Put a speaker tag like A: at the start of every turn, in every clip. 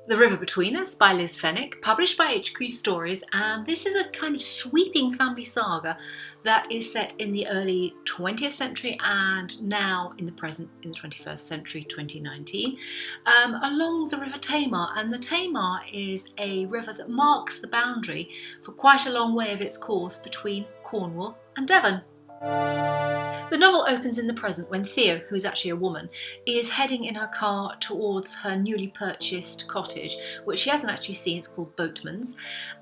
A: The River Between Us by Liz Fenwick, published by HQ Stories, and this is a kind of sweeping family saga that is set in the early 20th century and now in the present, in the 21st century, 2019, along the River Tamar. And the Tamar is a river that marks the boundary for quite a long way of its course between Cornwall and Devon. The novel opens in the present when Theo, who is actually a woman, is heading in her car towards her newly purchased cottage, which she hasn't actually seen. It's called Boatman's,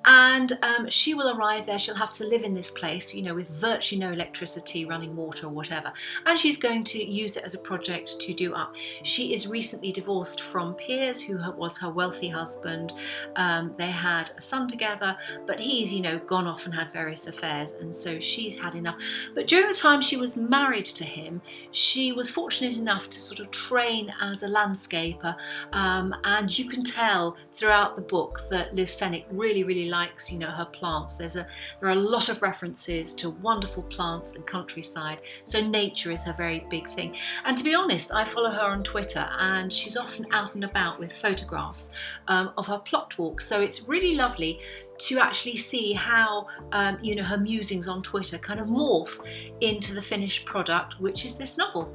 A: and she will arrive there. She'll have to live in this place, with virtually no electricity, running water or whatever, and she's going to use it as a project to do up. She is recently divorced from Piers, who was her wealthy husband. They had a son together, but he's, gone off and had various affairs, and so she's had enough. But during the time she was married to him, she was fortunate enough to sort of train as a landscaper, and you can tell throughout the book that Liz Fenwick really likes her plants. There are a lot of references to wonderful plants and countryside, so nature is her very big thing. And to be honest, I follow her on Twitter, and she's often out and about with photographs of her plot walks, so it's really lovely to actually see how her musings on Twitter kind of morph into the finished product, which is this novel.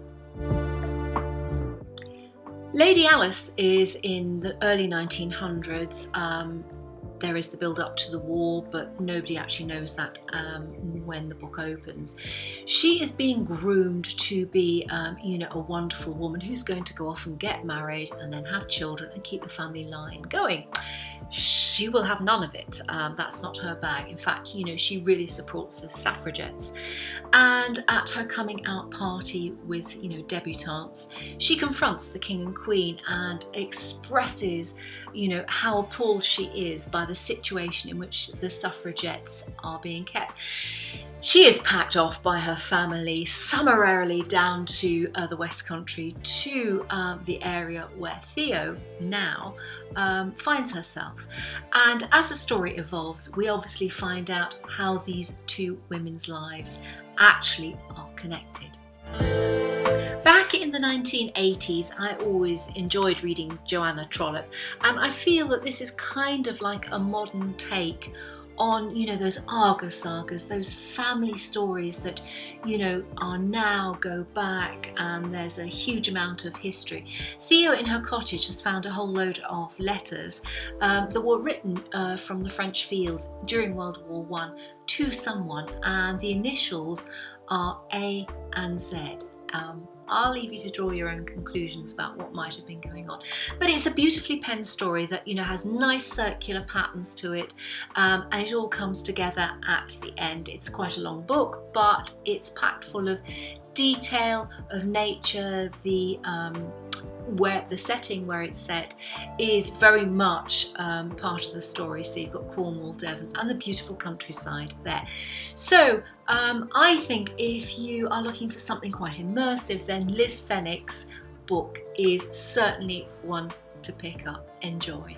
A: Lady Alice is in the early 1900s. There is the build-up to the war, but nobody actually knows that when the book opens. She is being groomed to be, a wonderful woman who's going to go off and get married and then have children and keep the family line going. She will have none of it. That's not her bag. In fact, she really supports the suffragettes. And at her coming out party with, debutantes, she confronts the king and queen and expresses, how appalled she is by the situation in which the suffragettes are being kept. She is packed off by her family summarily down to the West Country, to the area where Theo now finds herself. And as the story evolves, we obviously find out how these two women's lives actually are connected. Back in the 1980s, I always enjoyed reading Joanna Trollope, and I feel that this is kind of like a modern take on, those Argus sagas, those family stories that, are now go back, and there's a huge amount of history. Theo in her cottage has found a whole load of letters that were written from the French fields during World War I to someone, and the initials are A and Z. I'll leave you to draw your own conclusions about what might have been going on. But it's a beautifully penned story that, has nice circular patterns to it, and it all comes together at the end. It's quite a long book, but it's packed full of detail, of nature. Where the setting where it's set is very much part of the story. So you've got Cornwall, Devon, and the beautiful countryside there. So I think if you are looking for something quite immersive, then Liz Fenwick's book is certainly one to pick up. Enjoy.